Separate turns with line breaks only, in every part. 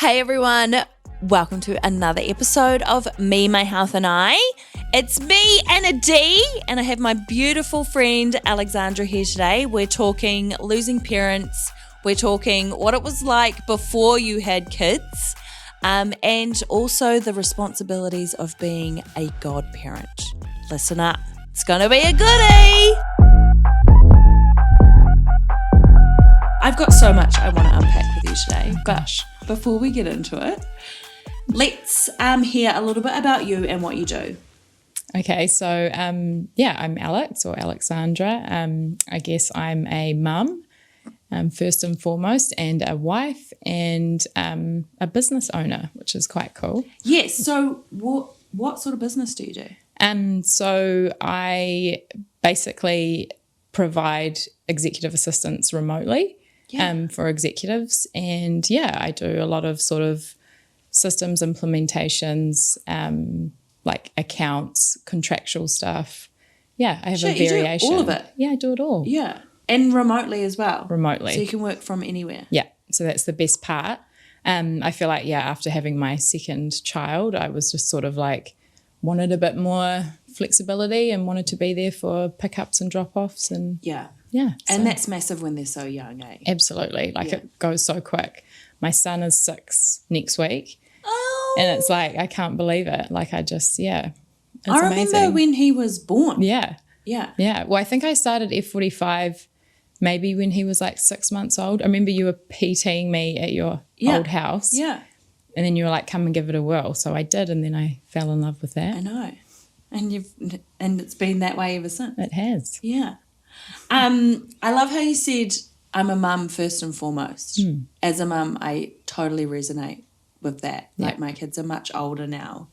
Hey everyone, welcome to another episode of Me, My Health and I. It's me, Anna D, and I have my beautiful friend Alexandra here today. We're talking losing parents, we're talking what it was like before you had kids, and also the responsibilities of being a godparent. Listen up, it's gonna be a goodie. I've got so much I want to unpack with you today, but before we get into it, let's hear a little bit about you and what you do.
Okay, so I'm Alex or Alexandra. I guess I'm a mum, first and foremost, and a wife and a business owner, which is quite cool.
Yes, so what sort of business do you do?
So I basically provide executive assistance remotely for executives, and I do a lot of sort of systems implementations, like accounts, contractual stuff. Yeah, I have a variation.
You do all of it?
Yeah, I do it all.
Yeah, and remotely as well.
Remotely.
So you can work from anywhere.
Yeah, so that's the best part. I feel like, after having my second child, I was just sort of like wanted a bit more flexibility and wanted to be there for pickups and drop-offs and
And that's massive when they're so young, eh?
Absolutely. It goes so quick. My son is 6 next week.
Oh.
And it's like, I can't believe it. It's
I remember
amazing.
when he was born.
Yeah.
Yeah.
Yeah. Well, I think I started F45 maybe when he was like 6 months old. I remember you were PTing me at your old house.
Yeah.
And then you were like, come and give it a whirl. So I did, and then I fell in love with that.
I know. And it's been that way ever since.
It has.
Yeah. I love how you said I'm a mum first and foremost. As a mum, I totally resonate with that. Like my kids are much older now,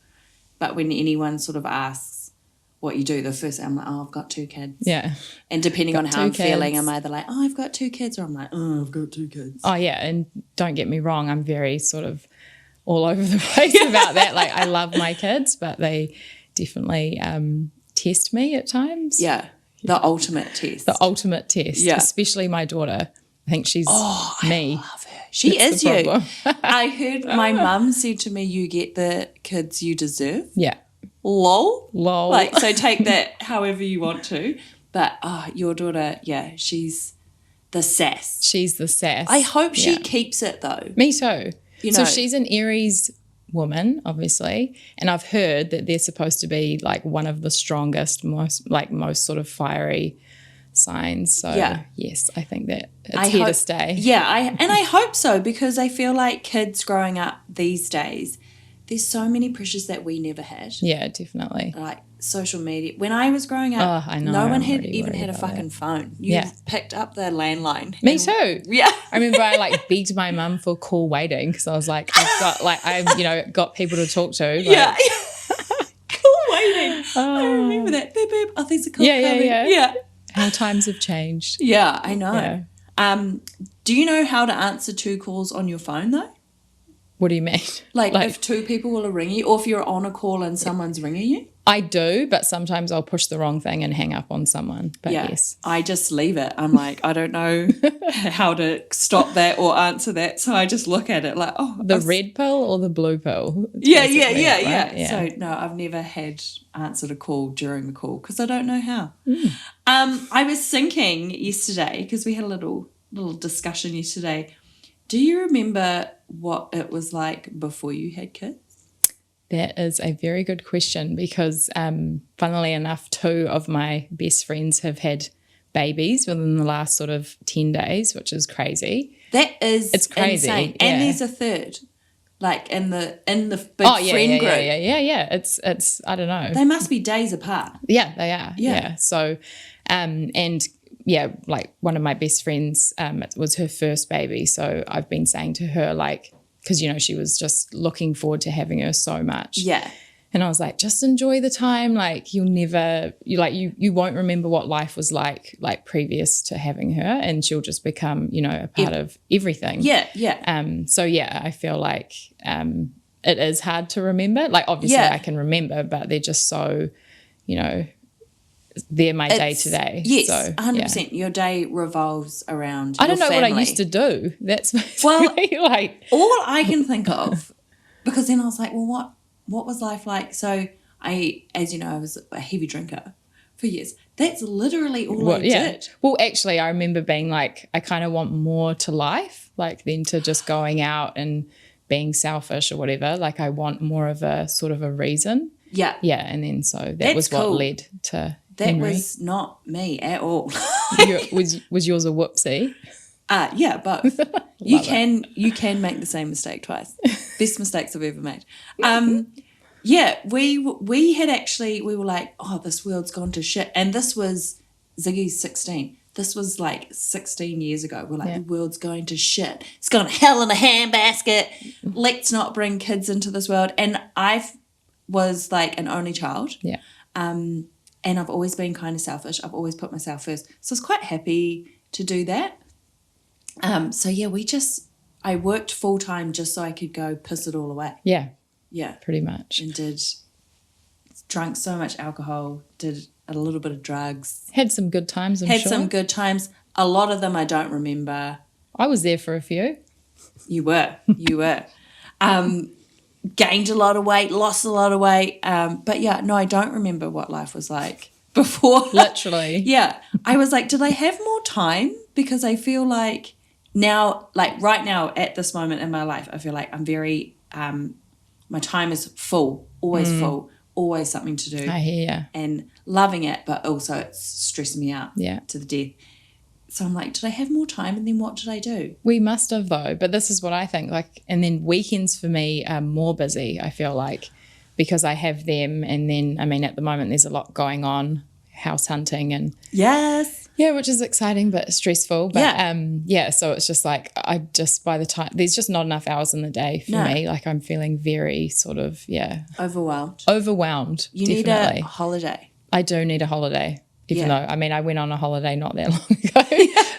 but when anyone sort of asks what you do, the first thing I'm like, I've got 2 kids.
Yeah.
And depending on how I'm feeling, I'm either like, I've got 2 kids, or I'm like, I've got 2 kids.
Oh, yeah, and don't get me wrong, I'm very sort of all over the place about that. Like, I love my kids, but they definitely test me at times.
Yeah. The ultimate test.
The ultimate test, especially my daughter. I think she's me.
I love her. She
That's
is
the
you.
problem.
I heard my mum said to me, you get the kids you deserve.
Yeah.
Lol. So take that however you want to. But your daughter, she's the sass.
She's the sass.
I hope she keeps it though.
Me too.
So
she's an Aries woman, obviously, and I've heard that they're supposed to be like one of the strongest, most sort of fiery signs. So yes, I think that it's here to stay.
Yeah, I hope so, because I feel like kids growing up these days, there's so many pressures that we never had.
Yeah, definitely.
Like social media. When I was growing up,
I know,
no one
I'm
had
really
even
worried
had a
about
fucking
it.
phone. You picked up the landline.
Me too.
Yeah.
I remember I begged my mum for call waiting because I was like, I've got people to talk to.
Yeah. Call waiting. I remember that. Beep, beep. Oh, there's a call coming. Yeah.
How times have changed.
Yeah, I know. Yeah. Do you know how to answer 2 calls on your phone though?
What do you mean?
Like if 2 people will ring you, or if you're on a call and someone's ringing you?
I do, but sometimes I'll push the wrong thing and hang up on someone. But yes.
I just leave it. I'm like, I don't know how to stop that or answer that. So I just look at it like,
the red pill or the blue pill?
Yeah. So no, I've never had answered a call during the call because I don't know how. I was thinking yesterday, because we had a little discussion yesterday. Do you remember what it was like before you had kids?
That is a very good question, because funnily enough, 2 of my best friends have had babies within the last sort of 10 days, which is crazy.
It's crazy. Insane. And there's a third, like in the big friend group.
Yeah. It's I don't know.
They must be days apart.
Yeah, they are. Yeah. So, like one of my best friends, it was her first baby. So I've been saying to her, like, because, she was just looking forward to having her so much. Yeah. And I was like, just enjoy the time. Like, you won't remember what life was like previous to having her, and she'll just become, a part of everything. Yeah. I feel like it is hard to remember. Like, obviously I can remember, but they're just so, they're my day to day.
Yes,
so,
100%. Your day revolves around
I don't know
your
what I
family.
used to do. That's
well,
like
all I can think of, because then I was like, well, what was life like? So as you know, I was a heavy drinker for years. That's literally all I did.
Well, actually, I remember being like, I kind of want more to life, like than to just going out and being selfish or whatever. Like I want more of a sort of a reason.
Yeah.
Yeah, and then so that
That's
was what
cool.
led to
That
Henry.
was not me at all.
Was yours a whoopsie?
Yeah, both. you can make the same mistake twice. Best mistakes I've ever made. Yeah, we were like, oh, this world's gone to shit. And this was Ziggy's 16. This was like 16 years ago. We're like, the world's going to shit. It's gone to hell in a handbasket. Let's not bring kids into this world. And I was like an only child.
Yeah.
And I've always been kind of selfish. I've always put myself first. So I was quite happy to do that. So yeah, I worked full time just so I could go piss it all away.
Yeah.
Yeah.
Pretty much.
And drank so much alcohol, did a little bit of drugs.
Had some good times, I'm
sure.
Had
some good times. A lot of them I don't remember.
I was there for a few.
You were. Gained a lot of weight, lost a lot of weight. But yeah, no, I don't remember what life was like before.
Literally.
Yeah. I was like, did I have more time? Because I feel like now, like right now at this moment in my life, I feel like I'm very, my time is full, always full, always something to do.
I hear you.
And loving it, but also it's stressing me out to the death. So I'm like, did I have more time? And then what did I do?
We must have though, but this is what I think. Like, and then weekends for me are more busy, I feel like, because I have them. And then, I mean, at the moment there's a lot going on, house hunting and which is exciting but stressful. But so it's just like by the time there's just not enough hours in the day for me. Like I'm feeling very sort of overwhelmed.
You
definitely.
Need a holiday.
I do need a holiday. Even though, I mean, I went on a holiday not that long ago,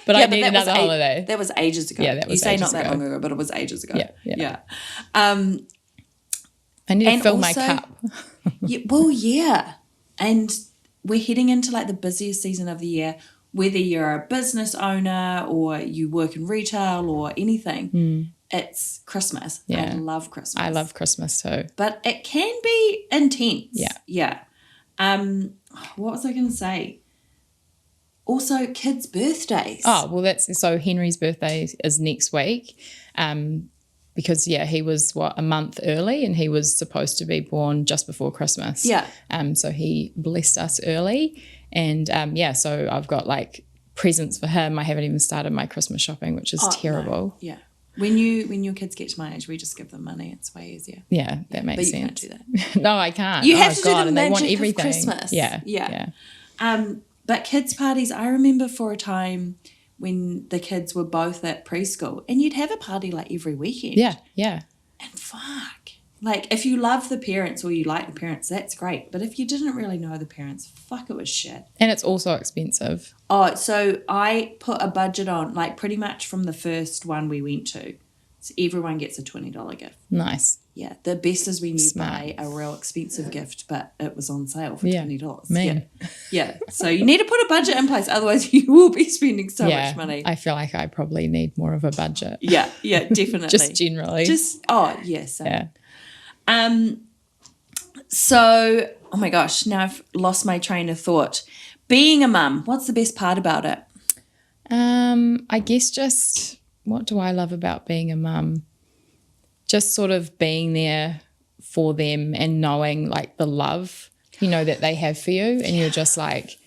but I need another holiday.
That was ages ago.
Yeah, that was
you say
ages
not that
ago.
long ago, but it was ages ago.
Yeah.
I
need to fill my cup.
And we're heading into like the busiest season of the year, whether you're a business owner or you work in retail or anything. It's Christmas.
Yeah.
I love Christmas.
I love Christmas too.
But it can be intense.
Yeah.
What was I going to say? Also, kids' birthdays.
Oh, well, so Henry's birthday is next week because, he was, a month early and he was supposed to be born just before Christmas.
Yeah.
So he blessed us early and, so I've got, like, presents for him. I haven't even started my Christmas shopping, which is terrible.
No. Yeah. When your kids get to my age, we just give them money. It's way easier.
Yeah, that makes sense.
But you can't do that.
No, I can't.
You have to do the
and they want
magic
everything.
of Christmas.
Yeah.
But kids' parties, I remember for a time when the kids were both at preschool and you'd have a party like every weekend.
Yeah.
And fuck. Like if you love the parents or you like the parents, that's great. But if you didn't really know the parents, fuck, it was shit.
And it's also expensive.
Oh, so I put a budget on, like pretty much from the first one we went to. So everyone gets a $20 gift.
Nice.
Yeah. The best is when you buy a real expensive gift, but it was on sale for $20. Yeah. So you need to put a budget in place. Otherwise you will be spending so much money.
I feel like I probably need more of a budget.
Yeah, definitely.
Just generally.
Same. So, oh my gosh, now I've lost my train of thought. Being a mum, what's the best part about it?
I guess just what do I love about being a mum? Just sort of being there for them and knowing like the love, that they have for you. And you're just like,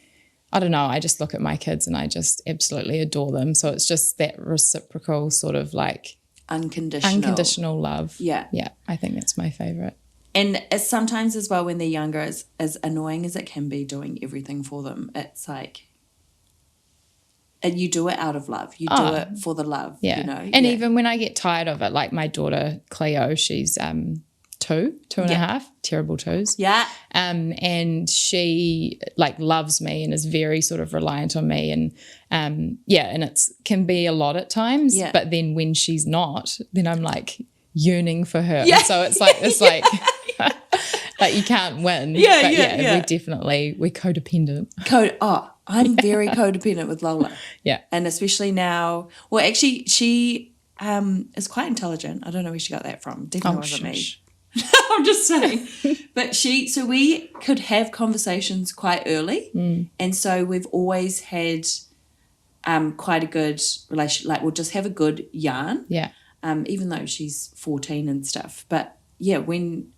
I don't know, I just look at my kids and I just absolutely adore them. So it's just that reciprocal sort of like unconditional love. Yeah, I think that's my favourite.
And it's sometimes as well when they're younger, as annoying as it can be doing everything for them, it's like, and you do it out of love. You do it for the love,
And even when I get tired of it, like my daughter Cleo, she's 2 and a half, terrible twos.
Yeah.
And she like loves me and is very sort of reliant on me and and it's can be a lot at times. Yeah. But then when she's not, then I'm like yearning for her. Yeah. So it's like Like you can't win.
Yeah,
but
yeah.
we're codependent.
I'm very codependent with Lola.
Yeah.
And especially now, well, actually, she is quite intelligent. I don't know where she got that from. Definitely wasn't me. I'm just saying. But so we could have conversations quite early. And so we've always had quite a good relationship. Like we'll just have a good yarn.
Yeah.
Even though she's 14 and stuff. But yeah, when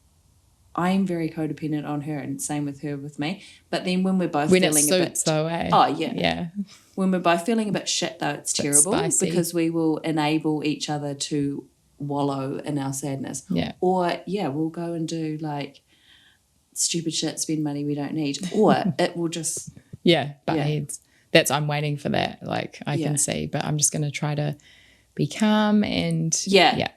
I'm very codependent on her and same with her with me. But then when we're both feeling a bit...
though, eh?
Oh, yeah.
Yeah.
When we're both feeling a bit shit though, it's terrible
spicy.
because we will enable each other to wallow in our sadness.
Yeah.
Or, we'll go and do like stupid shit, spend money we don't need. Or it will just...
butt heads. I'm waiting for that. Like I can see, but I'm just going to try to be calm and... Yeah.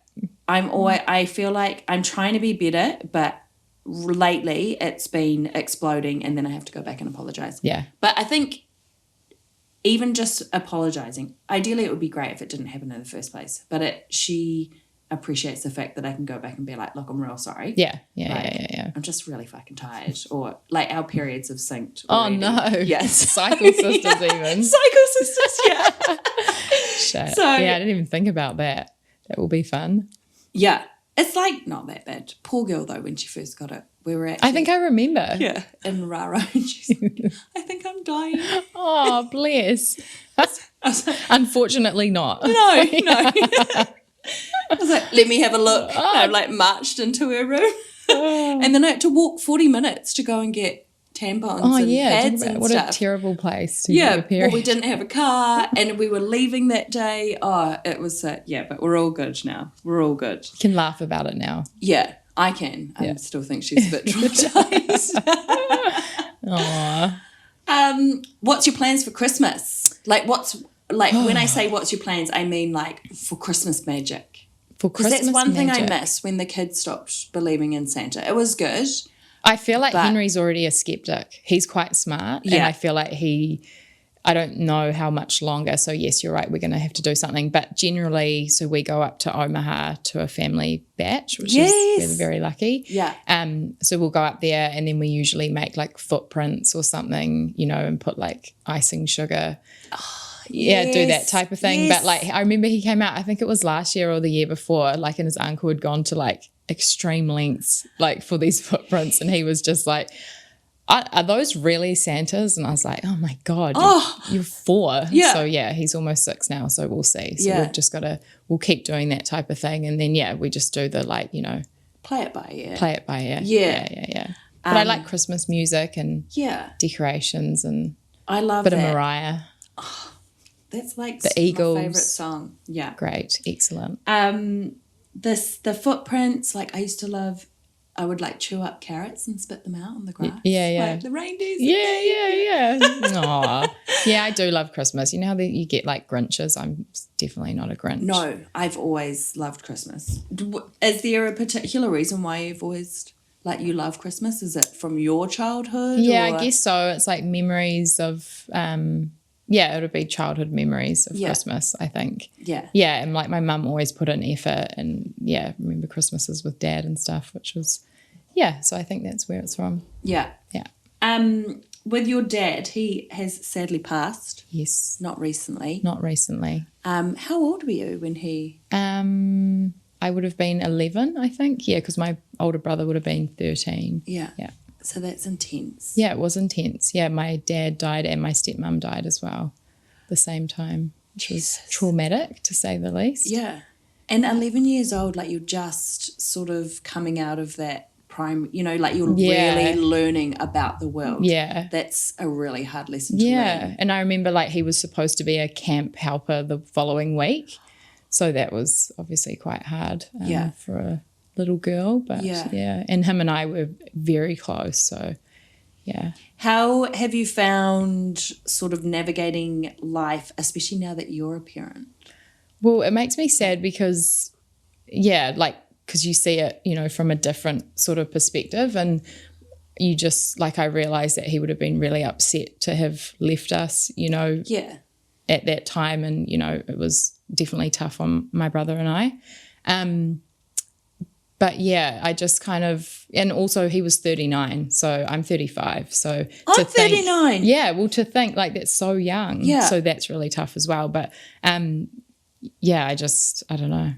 I feel like I'm trying to be better, but lately it's been exploding and then I have to go back and apologize.
Yeah.
But I think even just apologizing, ideally it would be great if it didn't happen in the first place, but she appreciates the fact that I can go back and be like, look, I'm real sorry.
Yeah.
I'm just really fucking tired. Or like our periods have synced
already. Oh no.
Yes.
Cycle sisters even.
Cycle sisters, yeah.
Shit. So, I didn't even think about that. That will be fun.
Yeah. It's like not that bad. Poor girl though, when she first got it. We were actually,
I think I remember.
Yeah. In Raro. And she's like, I think I'm dying.
Oh, bless. Unfortunately not.
No. I was like, let me have a look. And I like marched into her room. And then I had to walk 40 minutes to go and get tampons and pads and
what
stuff.
A terrible place to get a period.
Well, we didn't have a car and we were leaving that day. Oh, it was, but we're all good now. We're all good.
You can laugh about it now.
Yeah, I can. I still think she's a bit traumatized.
Aww.
What's your plans for Christmas? Like when I say what's your plans, I mean like for Christmas magic.
For Christmas
that's one thing
magic.
I miss when the kids stopped believing in Santa. It was good.
I feel like Henry's already a skeptic. He's quite smart. And I feel like I don't know how much longer. So yes, you're right. We're going to have to do something. But generally, so we go up to Omaha to a family batch, which is we're very lucky.
Yeah.
So we'll go up there and then we usually make like footprints or something, and put like icing sugar. Do that type of thing. But like I remember he came out, I think it was last year or the year before, like and his uncle had gone to like extreme lengths like for these footprints and he was just like, are those really Santa's? And I was like, oh my God, you're 4.
Yeah.
So he's almost 6 now, so we'll see. So we've just we'll keep doing that type of thing and then we just do the like,
play it by ear.
Yeah. But I like Christmas music and decorations and
I love
a bit of Mariah.
That's like
the Eagles.
My favourite song. Yeah.
Great. Excellent.
The footprints, like I used to love, I would like chew up carrots and spit them out on the grass.
Yeah.
Like the reindeers.
Yeah. Aw. Yeah, I do love Christmas. You know how you get like Grinches? I'm definitely not a Grinch.
No, I've always loved Christmas. Is there a particular reason why you've always, like you love Christmas? Is it from your childhood?
Yeah, I guess so. It's like memories of... it would be childhood memories of Christmas, I think. Yeah. Yeah, and like my mum always put in effort and remember Christmases with Dad and stuff, which was, so I think that's where it's from. Yeah. Yeah.
With your dad, he has sadly passed.
Yes.
Not recently. How old were you when he...
I would have been 11, I think. Yeah, because my older brother would have been 13.
Yeah. Yeah. So that's intense.
Yeah, it was intense. Yeah, my dad died and my stepmom died as well at the same time, which was traumatic to say the least.
Yeah. And 11 years old, like you're just sort of coming out of that prime, like you're really learning about the world. Yeah. That's a really hard lesson to learn.
Yeah. And I remember like he was supposed to be a camp helper the following week. So that was obviously quite hard for a little girl, but and him and I were very close, so
How have you found sort of navigating life, especially now that you're a parent?
Well, it makes me sad because because you see it from a different sort of perspective, and you just I realized that he would have been really upset to have left us at that time, and it was definitely tough on my brother and I. But yeah, I just kind of, and also he was 39, so I'm 35. So
I'm 39.
Yeah, well, to think like that's so young.
Yeah.
So that's really tough as well. But yeah, I don't know.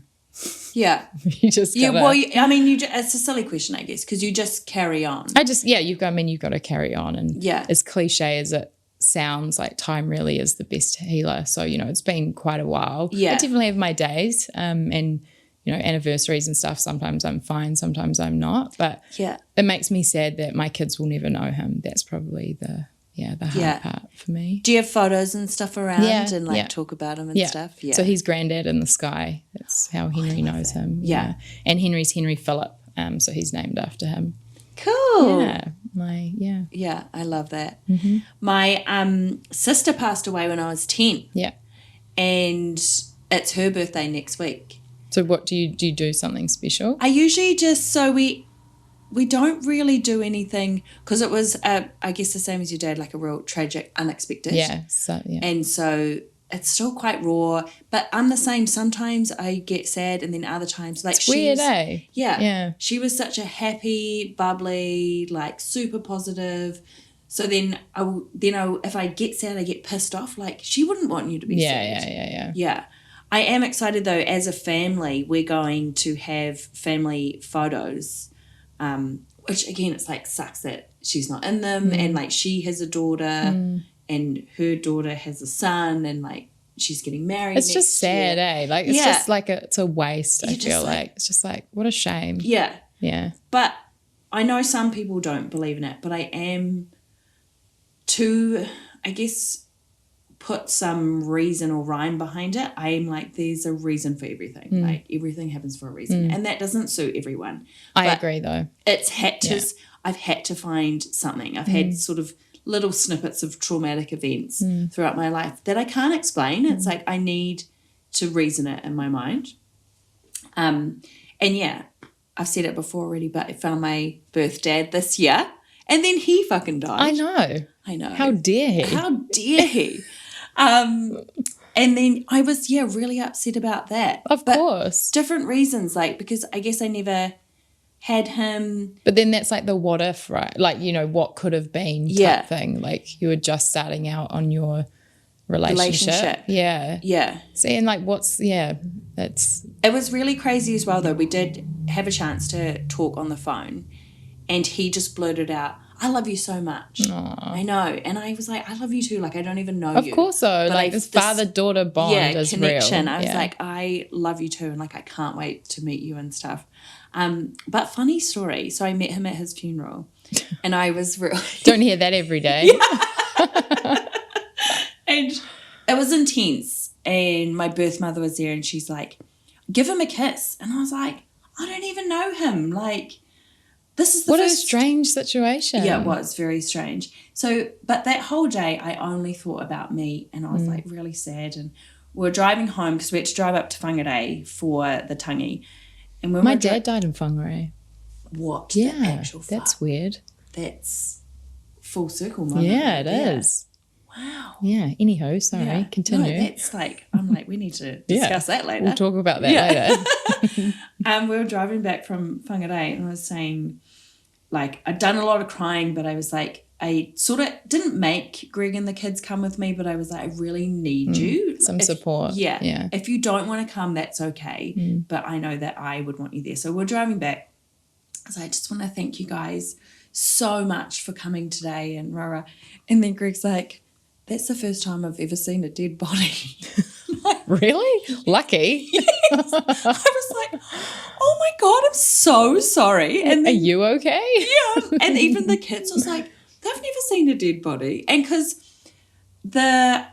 Yeah.
You just gotta,
it's a silly question, I guess, because you just carry on.
you've got to carry on. And as cliche as it sounds, like time really is the best healer. So, it's been quite a while.
Yeah.
I definitely have my days and, anniversaries and stuff. Sometimes I'm fine, sometimes I'm not. But it makes me sad that my kids will never know him. That's probably the hard part for me.
Do you have photos and stuff around and talk about him and stuff? Yeah.
So he's granddad in the sky. That's how Henry knows him. Yeah. And Henry's Henry Philip. So he's named after him.
Cool.
Yeah.
Yeah, I love that.
Mm-hmm.
My sister passed away when I was 10.
Yeah.
And it's her birthday next week.
So what do you do something special?
I usually just, we don't really do anything because it was, I guess the same as your dad, like a real tragic, unexpected.
Yeah.
And so it's still quite raw, but I'm the same. Sometimes I get sad and then other times, like,
it's weird, eh?
Yeah. She was such a happy, bubbly, like super positive. So then if I get sad, I get pissed off. Like, she wouldn't want you to be sad. Yeah. I am excited though, as a family, we're going to have family photos, which again, it's like sucks that she's not in them and like she has a daughter and her daughter has a son and like she's getting married.
It's just sad, eh? Like it's just like it's a waste. I feel like it's just like what a shame.
Yeah.
Yeah.
But I know some people don't believe in it, but I am to, I guess, put some reason or rhyme behind it. I am like, there's a reason for everything. Like everything happens for a reason, and that doesn't suit everyone.
I agree, though.
It's had to. I've had to find something. I've had sort of little snippets of traumatic events throughout my life that I can't explain. It's like I need to reason it in my mind. And yeah, I've said it before already, but I found my birth dad this year, and then he fucking died. I know.
How dare he?
And then I was, really upset about that.
Of course.
Different reasons, like, because I guess I never had him.
But then that's like the what if, right? Like, what could have been type thing. Like you were just starting out on your relationship. Yeah.
Yeah.
See, and like
It was really crazy as well, though. We did have a chance to talk on the phone and he just blurted out, I love you so much.
Aww.
I know. And I was like, I love you too. Like, I don't even know you.
Of course so. Like this father-daughter bond is
connection.
real.
I was like, I love you too. And like, I can't wait to meet you and stuff. But funny story. So I met him at his funeral and I was really...
Don't hear that every day.
And it was intense. And my birth mother was there and she's like, give him a kiss. And I was like, I don't even know him. Like... This is
what a strange situation.
Yeah, it was very strange. So, but that whole day I only thought about me and I was like really sad. And we were driving home because we had to drive up to Whangarei for the tangi. And when
my dad died in Whangarei.
What?
Yeah, that's weird.
That's full circle moment.
Yeah, it is.
Wow.
Yeah, anywho, sorry, continue.
No, that's like, I'm like, we need to discuss that later.
We'll talk about that later.
We were driving back from Whangarei and I was saying, like, I'd done a lot of crying, but I was like, I sort of didn't make Greg and the kids come with me, but I was like, I really need you.
Some support.
Yeah. If you don't want to come, that's okay. But I know that I would want you there. So we're driving back. So I just want to thank you guys so much for coming today and rah. And then Greg's like, that's the first time I've ever seen a dead body. Like,
really? Lucky.
Yes. I was like, oh my God, I'm so sorry. And then,
are you okay?
Yeah. And even the kids was like, they've never seen a dead body. And because that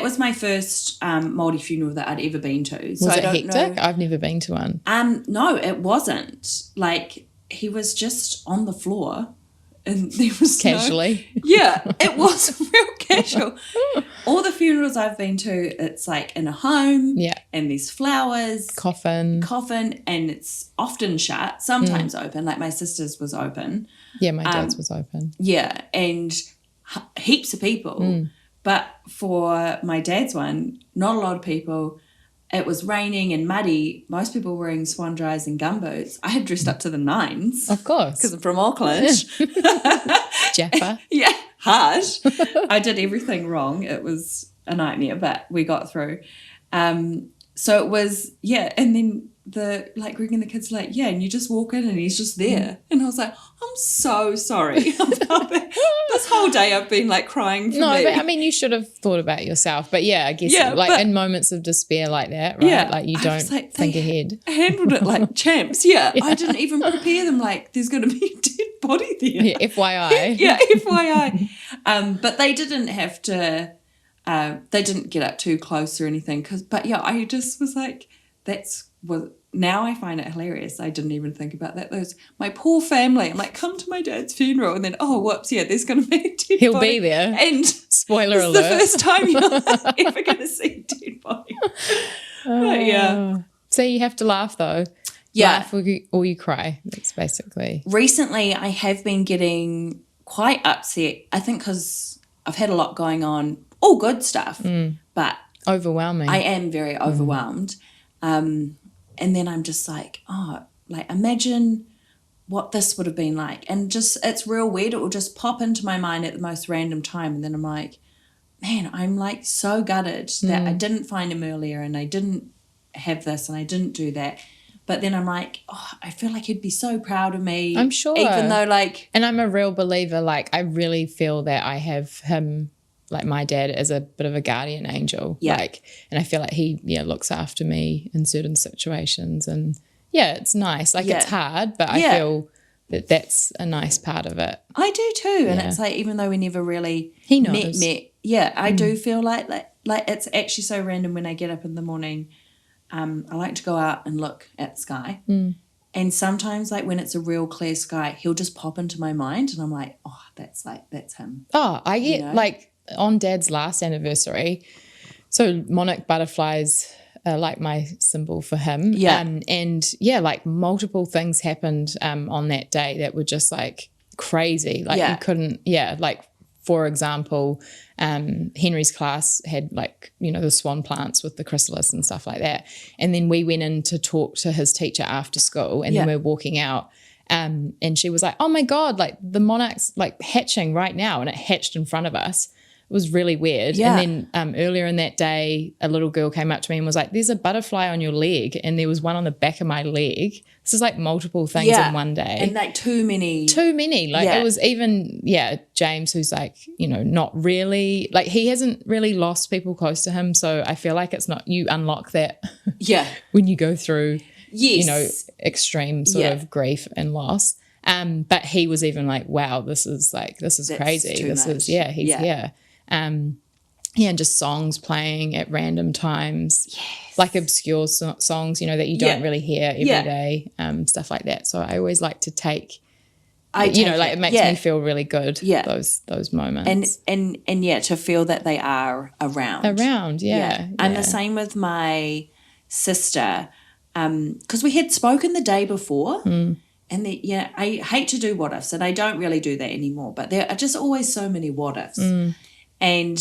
was my first Māori funeral that I'd ever been to. So
was
I
it
don't
hectic?
know.
I've never been to one.
No, it wasn't. Like, he was just on the floor. And there was
casually.
It was real casual. All the funerals I've been to, it's like in a home.
Yeah.
And there's flowers.
Coffin.
And it's often shut, sometimes open. Like my sister's was open.
Yeah, my dad's was open.
Yeah, and heaps of people. But for my dad's one, not a lot of people. it was raining and muddy. Most people were wearing swan dries and gumboots. I had dressed up to the nines.
Of course.
Because I'm from Auckland.
Jaffa.
Yeah, hard. I did everything wrong. It was a nightmare, but we got through. So it was, and then Greg and the kids were like, yeah, and you just walk in and he's just there. And I was like, I'm so sorry about that. This whole day I've been like crying for me.
But I mean, you should have thought about yourself. But yeah, I guess in moments of despair like that, right?
Yeah,
like you don't think ahead.
Handled it like champs. Yeah. I didn't even prepare them like there's going to be a dead body there.
Yeah, FYI.
Yeah, FYI. But they didn't have to, they didn't get up too close or anything. I just was like, now I find it hilarious. I didn't even think about that. My poor family. I'm like, come to my dad's funeral, and then whoops, there's going to be a dead
He'll
body.
be there.
And
spoiler alert.
It's the first time you're ever going to see a dead body. Yeah.
So you have to laugh though.
Yeah.
Laugh or you cry. That's basically.
Recently, I have been getting quite upset. I think because I've had a lot going on. All good stuff, but
overwhelming.
I am very overwhelmed. And then I'm just like, imagine what this would have been like. And just, it's real weird. It will just pop into my mind at the most random time. And then I'm like, man, I'm like so gutted that I didn't find him earlier and I didn't have this and I didn't do that. But then I'm like, I feel like he'd be so proud of me.
I'm sure.
Even though
And I'm a real believer, I really feel that I have him, my dad, as a bit of a guardian angel.
Yeah.
And I feel like he, looks after me in certain situations. And, it's nice. It's hard, but I feel that that's a nice part of it.
I do too. And it's even though we never really
he knows.
met. Yeah, I do feel like it's actually so random when I get up in the morning. I like to go out and look at the sky. And sometimes, when it's a real clear sky, he'll just pop into my mind and I'm like, that's him.
Oh, I get, on Dad's last anniversary, so monarch butterflies are my symbol for him.
Yeah.
Multiple things happened on that day that were just crazy. You couldn't, for example, Henry's class had the swan plants with the chrysalis and stuff like that. And then we went in to talk to his teacher after school and then we're walking out. And she was like, oh my God, the monarch's hatching right now. And it hatched in front of us. It was really weird.
Yeah.
And then earlier in that day, a little girl came up to me and was like, there's a butterfly on your leg. And there was one on the back of my leg. This is multiple things in one day.
And too many.
It was even, James, who's not really, he hasn't really lost people close to him. So I feel like it's not, you unlock that when you go through, extreme sort of grief and loss. But he was even wow, this is crazy. This is, he's here. And just songs playing at random times, obscure songs, that you don't really hear every day, stuff like that. So I always like to take, it makes me feel really good. Yeah. Those moments.
And to feel that they are around.
I'm
the same with my sister, because we had spoken the day before. And I hate to do what ifs, and I don't really do that anymore, but there are just always so many what ifs. And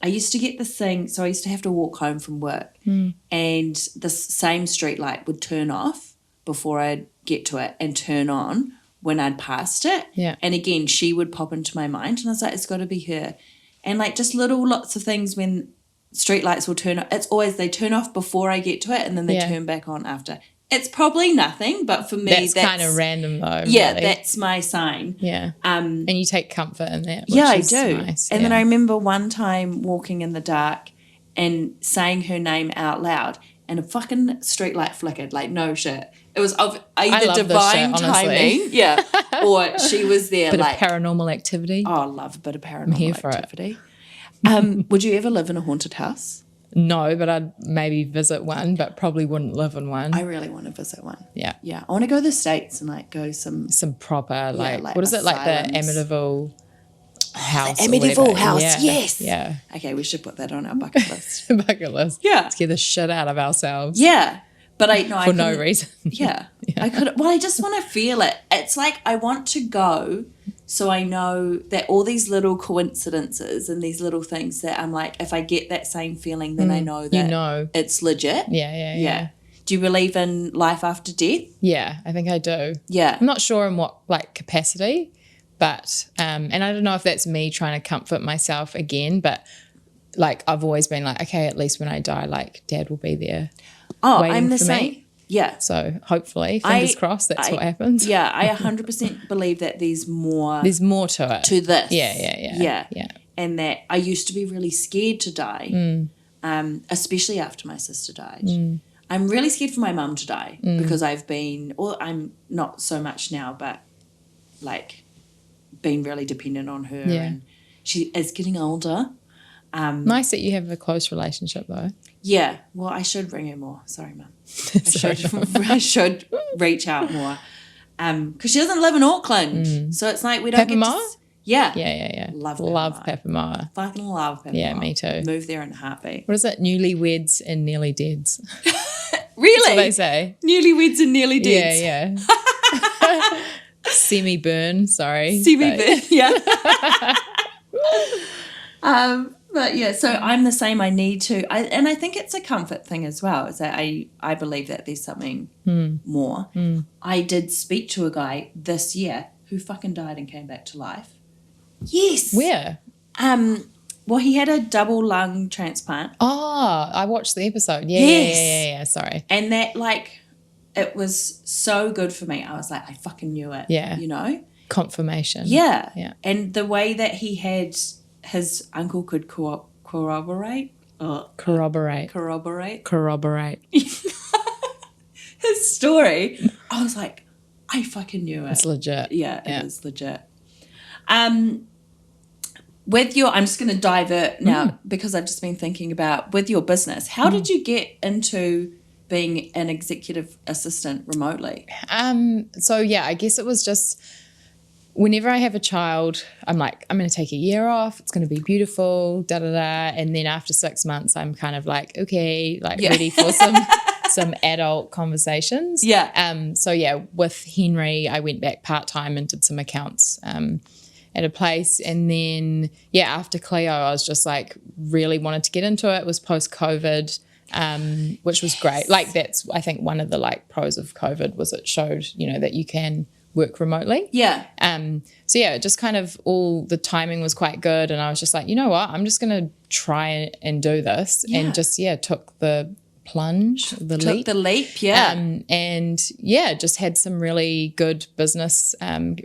I used to get this thing, so I used to have to walk home from work, and the same street light would turn off before I'd get to it and turn on when I'd passed it.
Yeah.
And again, she would pop into my mind, and I was like, it's got to be her. And just lots of things when street lights will turn off, it's always they turn off before I get to it, and then they turn back on after. It's probably nothing, but for me, that's
kind of random though.
Yeah,
really.
That's my sign.
Yeah. And you take comfort in that.
Yeah, I do. Nice. And then I remember one time walking in the dark and saying her name out loud, and a fucking streetlight flickered. No shit. It was of either divine timing, or she was there.
Bit of paranormal activity.
Oh, I love a bit of paranormal
I'm here for
activity. Would you ever live in a haunted house?
No, but I'd maybe visit one, but probably wouldn't live in one.
I really want to visit one.
Yeah.
Yeah. I want to go to the States and go some
proper what is it, the Amityville house?
The Amityville house, yes.
Yeah.
Okay, we should put that on our bucket list.
Bucket list.
Yeah.
Scare the shit out of ourselves.
Yeah. But
for no reason.
Yeah. I could. Well, I just want to feel it. It's I want to go So I know that all these little coincidences and these little things that I'm like, if I get that same feeling, then I know that it's legit.
Yeah.
Do you believe in life after death?
Yeah, I think I do.
Yeah.
I'm not sure in what like capacity, but and I don't know if that's me trying to comfort myself again, but like I've always been like, okay, at least when I die, like Dad will be there.
Oh, I'm the same.
Me.
Yeah.
So hopefully, fingers crossed, that's what happens.
Yeah, I 100% believe that there's more.
There's more to it.
To this.
Yeah.
And that I used to be really scared to die, especially after my sister died. I'm really scared for my mum to die because I'm not so much now, but like being really dependent on her.
Yeah.
And she is getting older.
Nice that you have a close relationship though.
Yeah. Well, I should ring her more. Sorry, Mum. I should reach out more. Because she doesn't live in Auckland. So it's like we don't get to...
Yeah. Love Papamoa.
Fucking love Papamoa.
Yeah, me too.
Move there in a heartbeat.
What is it? Newlyweds and nearly deads.
Really?
That's what they say.
Newlyweds and nearly deads.
Yeah. Semi-burn, sorry.
Semi-burn, yeah. But yeah, so I'm the same. I need to, and I think it's a comfort thing as well. Is that I believe that there's something more. I did speak to a guy this year who fucking died and came back to life. Yes.
Where?
Well, he had a double lung transplant.
Oh, I watched the episode. Yeah. Sorry.
And that it was so good for me. I was like, I fucking knew it.
Yeah.
You know?
Confirmation.
Yeah. And the way that he had. His uncle could corroborate.
Corroborate.
His story. I was like, I fucking knew it.
It's legit.
Yeah, it is legit. With your, I'm just going to divert now because I've just been thinking about with your business. How did you get into being an executive assistant remotely?
So yeah, I guess it was just. Whenever I have a child, I'm like, I'm going to take a year off. It's going to be beautiful, And then after 6 months, I'm kind of like, okay, ready for some adult conversations.
Yeah.
So yeah, with Henry, I went back part-time and did some accounts at a place. And then, yeah, after Cleo, I was just like really wanted to get into it. It was post-COVID, which was great. Like that's, I think, one of the like pros of COVID was it showed, that you can work remotely.
Yeah.
So yeah, just kind of all the timing was quite good. And I was just like, you know what, I'm just going to try and do this. Yeah. And just, took the plunge, the leap.
Yeah.
And yeah, just had some really good business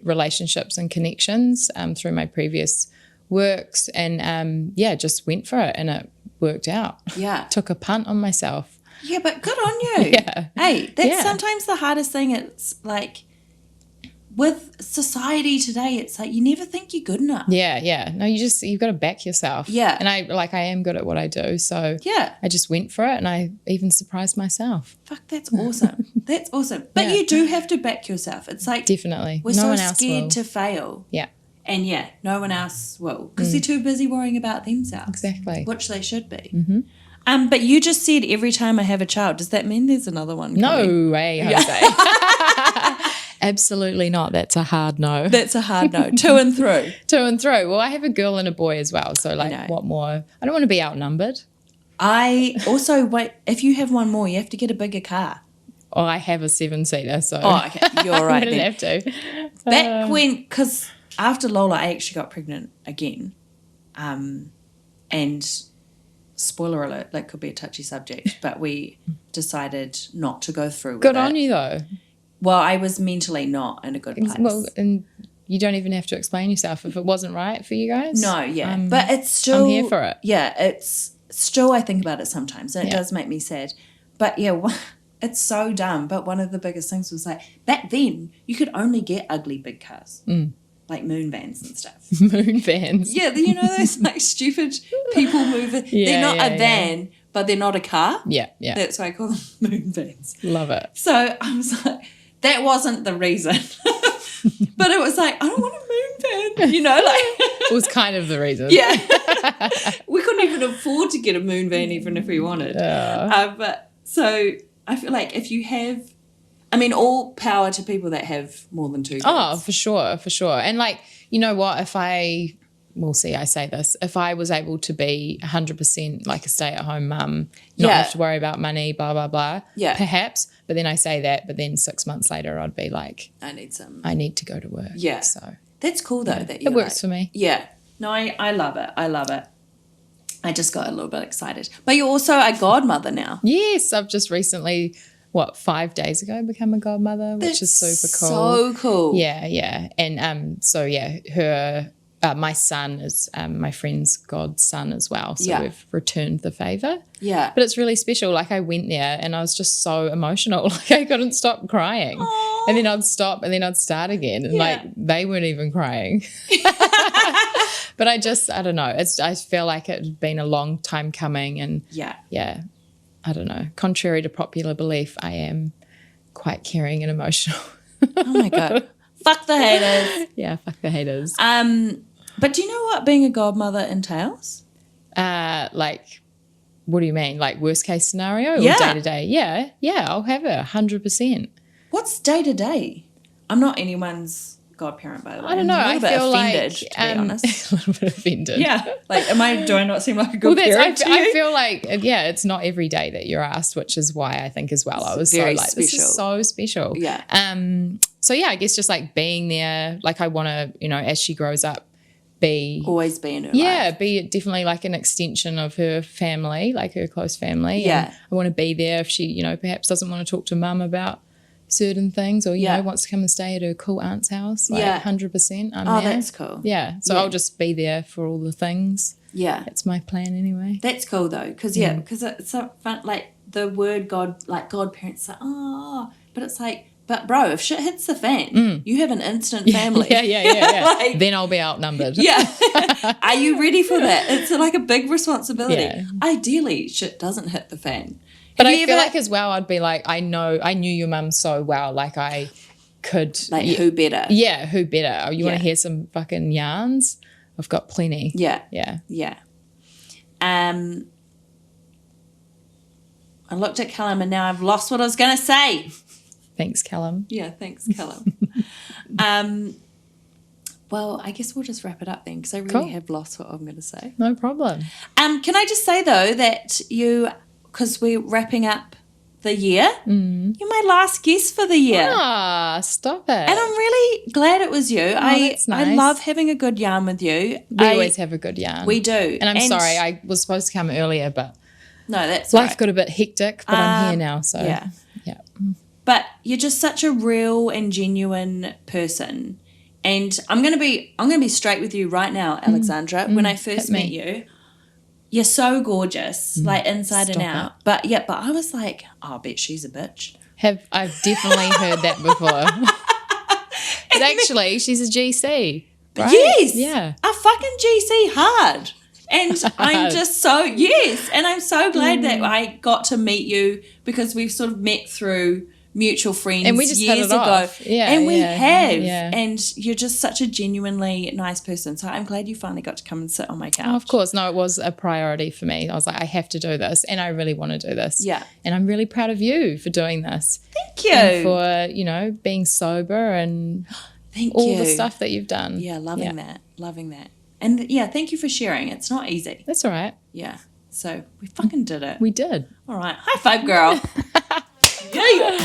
relationships and connections through my previous works. And just went for it and it worked out.
Yeah.
Took a punt on myself.
Yeah, but good on you.
Yeah.
Hey, that's sometimes the hardest thing. It's like, with society today, it's like you never think you're good enough.
Yeah. No, you've got to back yourself.
Yeah.
And I am good at what I do. So
yeah,
I just went for it and I even surprised myself.
Fuck, that's awesome. That's awesome. But you do have to back yourself. It's like
definitely.
We're so scared to fail.
Yeah.
And no one else will because they're too busy worrying about themselves.
Exactly.
Which they should be.
Mm-hmm.
But you just said every time I have a child. Does that mean there's another one coming?
No way, Jose. Absolutely not. That's a hard no.
That's a hard no. To and through.
To and through. Well, I have a girl and a boy as well. So what more? I don't want to be outnumbered.
I also, if you have one more, you have to get a bigger car.
Oh, I have a 7-seater. So
okay. You're right.
I don't have to.
Back when, because after Lola, I actually got pregnant again. And spoiler alert, that could be a touchy subject, but we decided not to go through with it.
Good on you though.
Well, I was mentally not in a good place.
Well, and you don't even have to explain yourself if it wasn't right for you guys.
No, yeah. But it's still...
I'm here for it.
Yeah, it's still, I think about it sometimes, and it does make me sad. But yeah, it's so dumb. But one of the biggest things was like, back then, you could only get ugly big cars. Like moon vans and stuff.
Moon vans?
Yeah, you know those like stupid people moving. They're not a van, but they're not a car.
Yeah.
That's why I call them moon vans.
Love it.
So I was like... That wasn't the reason. But it was like, I don't want a moon van,
It was kind of the reason.
Yeah. We couldn't even afford to get a moon van even if we wanted.
Yeah.
But so I feel like if you have, I mean, all power to people that have more than 2 kids.
Oh, for sure. And like, you know what, we'll see, I say this, if I was able to be 100% like a stay-at-home mum, not have to worry about money, blah, blah, blah, perhaps, but then I say that, but then 6 months later I'd be like, I need to go to work.
Yeah.
So
that's cool though. That
it works for me.
Yeah. No, I love it. I just got a little bit excited. But you're also a godmother now.
Yes, I've just recently, 5 days ago, become a godmother, which is super cool.
So cool.
Yeah. And my son is my friend's godson as well. So we've returned the favour. Yeah. But it's really special. Like I went there and I was just so emotional. Like I couldn't stop crying. Aww. And then I'd stop and then I'd start again. And like they weren't even crying. But I don't know. I feel like it had been a long time coming. And I don't know. Contrary to popular belief, I am quite caring and emotional.
Oh my God. Fuck the haters.
Yeah, fuck the haters.
But do you know what being a godmother entails?
Like, what do you mean? Like worst case scenario or day to day? Yeah, I'll have her 100%.
What's day to day? I'm not anyone's godparent, by the way.
I don't know.
I'm a little bit offended,
like,
to be honest.
A little bit offended.
Yeah. Like, do I not seem like a good parent to you?
I feel like, it's not every day that you're asked, which is why I think as well. I was so like, special. This is so special.
Yeah.
So I guess just like being there, like I want to, as she grows up,
always be in her life.
Be definitely like an extension of her family, like her close family.
Yeah.
And I want to be there if she, perhaps doesn't want to talk to mum about certain things or, wants to come and stay at her cool aunt's house. Like 100% I'm there.
Oh, that's cool.
Yeah. So I'll just be there for all the things. Yeah. That's my plan anyway.
That's cool though. Because it's so fun. Like the word God, like godparents say, but it's like, but bro, if shit hits the fan, you have an instant family.
Yeah. Like, then I'll be outnumbered.
Yeah. Are you ready for that? It's like a big responsibility. Yeah. Ideally, shit doesn't hit the fan.
But I feel like as well, I'd be like, I knew your mum so well. Like I could.
Like who better?
Yeah, who better? Oh, you want to hear some fucking yarns? I've got plenty.
Yeah. I looked at Callum and now I've lost what I was going to say.
Thanks, Callum.
Yeah, thanks, Callum. Well, I guess we'll just wrap it up then because I really have lost what I'm going to say.
No problem.
Can I just say, though, that because we're wrapping up the year, you're my last guest for the year.
Stop it.
And I'm really glad it was you.
That's nice.
I love having a good yarn with you.
We always have a good yarn.
We do.
And I'm sorry, I was supposed to come earlier, but
no, that's
life got a bit hectic, but I'm here now, so yeah.
But you're just such a real and genuine person. And I'm gonna be straight with you right now, Alexandra. When I first met you, you're so gorgeous, like inside and out. But I was like, I bet she's a bitch.
I've definitely heard that before. But actually, she's a GC. Right?
Yes.
Yeah.
A fucking GC hard. And I'm just and I'm so glad that I got to meet you because we've sort of met through mutual friends
and we just
years ago.
Off. Yeah,
and we have.
Yeah.
And you're just such a genuinely nice person. So I'm glad you finally got to come and sit on my couch.
Oh, of course. No, it was a priority for me. I was like, I have to do this and I really want to do this.
Yeah.
And I'm really proud of you for doing this.
Thank you.
And for, being sober and all the stuff that you've done.
Yeah, loving that. And thank you for sharing. It's not easy.
That's all right.
Yeah. So we fucking did it.
We did.
All right. High five, girl. Yeah.